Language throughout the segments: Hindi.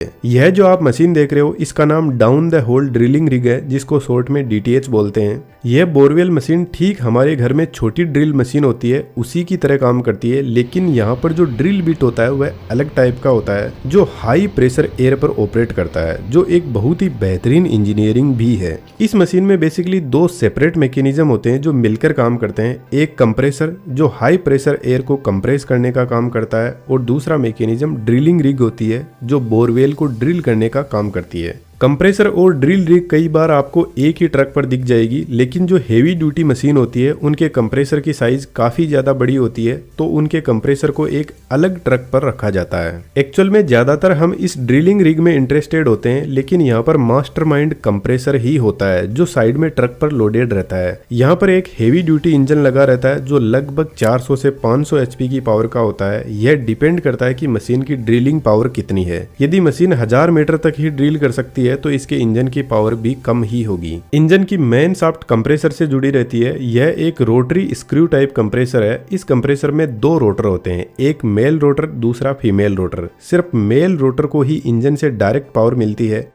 यह जो आप मशीन देख रहे हो इसका नाम down the hole drilling rig है, जिसको शॉर्ट में डीटीएच बोलते हैं। यह बोरवेल मशीन ठीक हमारे घर में छोटी ड्रिल मशीन होती है उसी की तरह काम करती है, लेकिन यहाँ पर जो ड्रिल बिट होता है वह अलग टाइप का होता है जो हाई प्रेशर एयर पर ऑपरेट करता है, जो एक बहुत ही बेहतरीन इंजीनियरिंग भी है। इस मशीन में बेसिकली दो सेपरेट मैकेनिज्म होते हैं जो मिलकर काम करते हैं। एक कंप्रेसर जो हाई प्रेशर एयर को कंप्रेस करने का काम करता है, और दूसरा मैकेनिज्म ड्रिलिंग रिग होती है जो बोरवेल को ड्रिल करने का काम करती है। कंप्रेसर और ड्रिल रिग कई बार आपको एक ही ट्रक पर दिख जाएगी, लेकिन जो हेवी ड्यूटी मशीन होती है उनके कंप्रेसर की साइज काफी ज्यादा बड़ी होती है, तो उनके कंप्रेसर को एक अलग ट्रक पर रखा जाता है। एक्चुअल में ज्यादातर हम इस ड्रिलिंग रिग में इंटरेस्टेड होते हैं, लेकिन यहाँ पर मास्टरमाइंड कंप्रेसर ही होता है जो साइड में ट्रक पर लोडेड रहता है। यहाँ पर एक हेवी ड्यूटी इंजन लगा रहता है जो लगभग 400 से 500 HP की पावर का होता है। यह डिपेंड करता है कि मशीन की ड्रिलिंग पावर कितनी है। यदि मशीन 1000 मीटर तक ही ड्रिल कर सकती है तो इसके इंजन की पावर भी कम ही होगी। इंजन की मेन शाफ्ट कंप्रेसर से जुड़ी रहती है। यह एक रोटरी स्क्रू टाइप कंप्रेसर है। इस कंप्रेसर में दो रोटर होते हैं, एक मेल रोटर दूसरा फीमेल रोटर। सिर्फ मेल रोटर को ही इंजन से डायरेक्ट पावर मिलती है।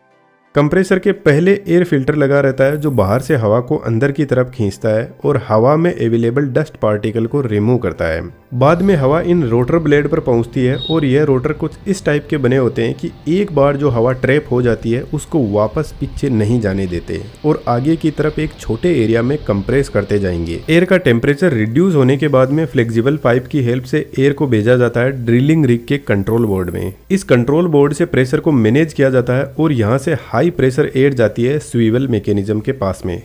कंप्रेसर के पहले एयर फिल्टर लगा रहता है जो बाहर से हवा को अंदर की तरफ खींचता है और हवा में अवेलेबल डस्ट पार्टिकल को रिमूव करता है। बाद में हवा इन रोटर ब्लेड पर पहुंचती है और यह रोटर कुछ इस टाइप के बने होते हैं कि एक बार जो हवा ट्रैप हो जाती है उसको वापस पीछे नहीं जाने देते और आगे की तरफ एक छोटे एरिया में कंप्रेस करते जाएंगे। एयर का टेम्परेचर रिड्यूस होने के बाद में फ्लेक्सिबल पाइप की हेल्प से एयर को भेजा जाता है ड्रिलिंग रिग के कंट्रोल बोर्ड में। इस कंट्रोल बोर्ड से प्रेशर को मैनेज किया जाता है और यहाँ से हाई प्रेशर एयर जाती है स्वीवल मैकेनिज्म के पास में।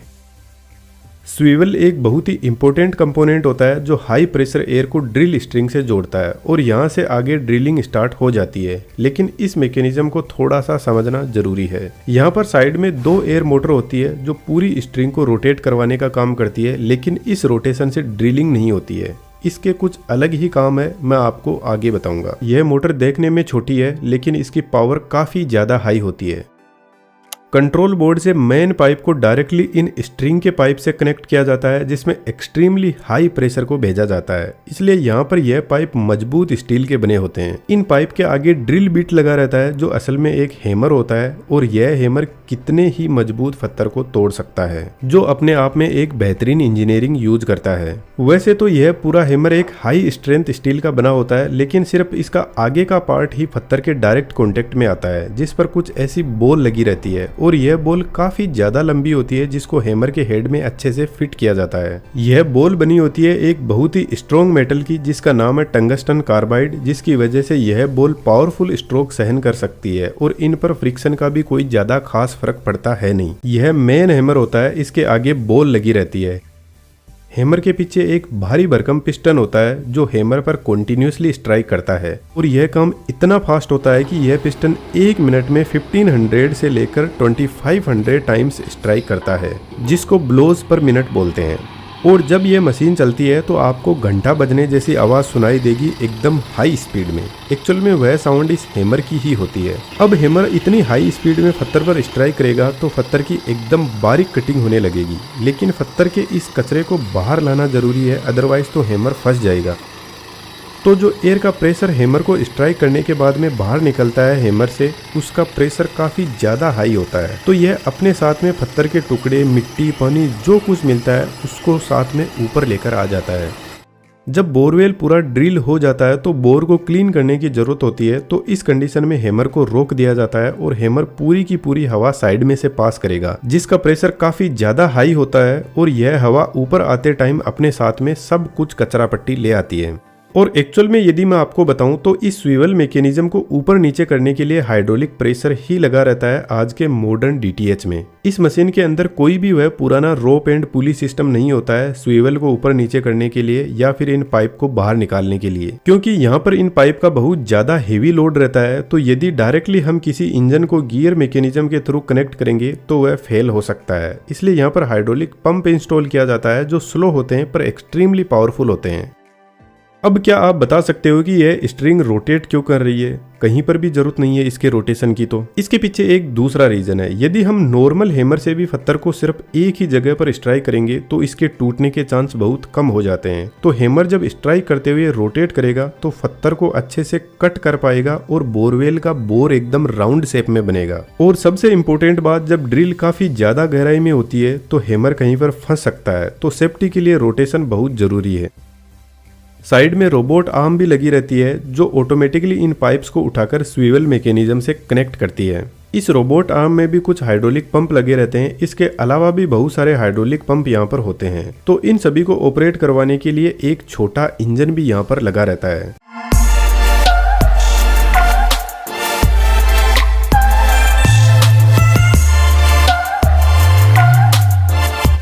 स्वीवल एक बहुत ही इंपॉर्टेंट कंपोनेंट होता है जो हाई प्रेशर एयर को ड्रिल स्ट्रिंग से जोड़ता है और यहाँ से आगे ड्रिलिंग स्टार्ट हो जाती है। लेकिन इस मैकेनिज्म को थोड़ा सा समझना जरूरी है। यहाँ पर साइड में दो एयर मोटर होती है जो पूरी स्ट्रिंग को रोटेट करवाने का काम करती है, लेकिन इस रोटेशन से ड्रिलिंग नहीं होती है। इसके कुछ अलग ही काम है, मैं आपको आगे बताऊंगा। यह मोटर देखने में छोटी है लेकिन इसकी पावर काफी ज्यादा हाई होती है। कंट्रोल बोर्ड से मेन पाइप को डायरेक्टली इन स्ट्रिंग के पाइप से कनेक्ट किया जाता है जिसमें एक्सट्रीमली हाई प्रेशर को भेजा जाता है, इसलिए यहाँ पर यह पाइप मजबूत स्टील के बने होते हैं। इन पाइप के आगे ड्रिल बिट लगा रहता है जो असल में एक हैमर होता है और यह हैमर कितने ही मजबूत पत्थर को तोड़ सकता है, जो अपने आप में एक बेहतरीन इंजीनियरिंग यूज करता है। वैसे तो यह पूरा हैमर एक हाई स्ट्रेंथ स्टील का बना होता है, लेकिन सिर्फ इसका आगे का पार्ट ही पत्थर के डायरेक्ट कॉन्टेक्ट में आता है जिस पर कुछ ऐसी बॉल लगी रहती है और यह बॉल काफी ज्यादा लंबी होती है जिसको हैमर के हेड में अच्छे से फिट किया जाता है। यह बॉल बनी होती है एक बहुत ही स्ट्रॉन्ग मेटल की जिसका नाम है टंगस्टन कार्बाइड, जिसकी वजह से यह बॉल पावरफुल स्ट्रोक सहन कर सकती है और इन पर फ्रिक्शन का भी कोई ज्यादा खास फर्क पड़ता है नहीं। यह मेन हैमर होता है, इसके आगे बॉल लगी रहती है। हैमर के पीछे एक भारी भरकम पिस्टन होता है जो हैमर पर कंटिन्यूअसली स्ट्राइक करता है और यह काम इतना फास्ट होता है कि यह पिस्टन एक मिनट में 1500 से लेकर 2500 टाइम्स स्ट्राइक करता है, जिसको ब्लोज पर मिनट बोलते हैं। और जब यह मशीन चलती है तो आपको घंटा बजने जैसी आवाज सुनाई देगी एकदम हाई स्पीड में। एक्चुअल में वह साउंड इस हैमर की ही होती है। अब हैमर इतनी हाई स्पीड में पत्थर पर स्ट्राइक करेगा तो पत्थर की एकदम बारीक कटिंग होने लगेगी, लेकिन पत्थर के इस कचरे को बाहर लाना जरूरी है, अदरवाइज तो हैमर फंस जाएगा। तो जो एयर का प्रेशर हैमर को स्ट्राइक करने के बाद में बाहर निकलता है हैमर से, उसका प्रेशर काफी ज्यादा हाई होता है, तो यह अपने साथ में पत्थर के टुकड़े, मिट्टी, पानी जो कुछ मिलता है उसको साथ में ऊपर लेकर आ जाता है। जब बोरवेल पूरा ड्रिल हो जाता है तो बोर को क्लीन करने की जरूरत होती है, तो इस कंडीशन में हैमर को रोक दिया जाता है और हैमर पूरी की पूरी हवा साइड में से पास करेगा जिसका प्रेशर काफी ज्यादा हाई होता है और यह हवा ऊपर आते टाइम अपने साथ में सब कुछ कचरा पट्टी ले आती है। और एक्चुअल में यदि मैं आपको बताऊं तो इस स्वीवल मैकेनिज्म को ऊपर नीचे करने के लिए हाइड्रोलिक प्रेशर ही लगा रहता है आज के मॉडर्न डीटीएच में। इस मशीन के अंदर कोई भी वह पुराना रोप एंड पुली सिस्टम नहीं होता है स्वीवल को ऊपर नीचे करने के लिए या फिर इन पाइप को बाहर निकालने के लिए, क्योंकि यहाँ पर इन पाइप का बहुत ज्यादा हेवी लोड रहता है। तो यदि डायरेक्टली हम किसी इंजन को गियर मैकेनिज्म के थ्रू कनेक्ट करेंगे तो वह फेल हो सकता है, इसलिए यहाँ पर हाइड्रोलिक पंप इंस्टॉल किया जाता है जो स्लो होते हैं पर एक्सट्रीमली पावरफुल होते हैं। अब क्या आप बता सकते हो कि यह स्ट्रिंग रोटेट क्यों कर रही है? कहीं पर भी जरूरत नहीं है इसके रोटेशन की। तो इसके पीछे एक दूसरा रीजन है। यदि हम नॉर्मल हैमर से भी पत्थर को सिर्फ एक ही जगह पर स्ट्राइक करेंगे तो इसके टूटने के चांस बहुत कम हो जाते हैं। तो हैमर जब स्ट्राइक करते हुए रोटेट करेगा तो पत्थर को अच्छे से कट कर पाएगा और बोरवेल का बोर एकदम राउंड शेप में बनेगा। और सबसे इम्पोर्टेंट बात, जब ड्रिल काफी ज्यादा गहराई में होती है तो हैमर कहीं पर फंस सकता है, तो सेफ्टी के लिए रोटेशन बहुत जरूरी है। साइड में रोबोट आर्म भी लगी रहती है जो ऑटोमेटिकली इन पाइप्स को उठाकर स्विवल मैकेनिज्म से कनेक्ट करती है। इस रोबोट आर्म में भी कुछ हाइड्रोलिक पंप लगे रहते हैं। इसके अलावा भी बहुत सारे हाइड्रोलिक पंप यहाँ पर होते हैं। तो इन सभी को ऑपरेट करवाने के लिए एक छोटा इंजन भी यहाँ पर लगा रहता है।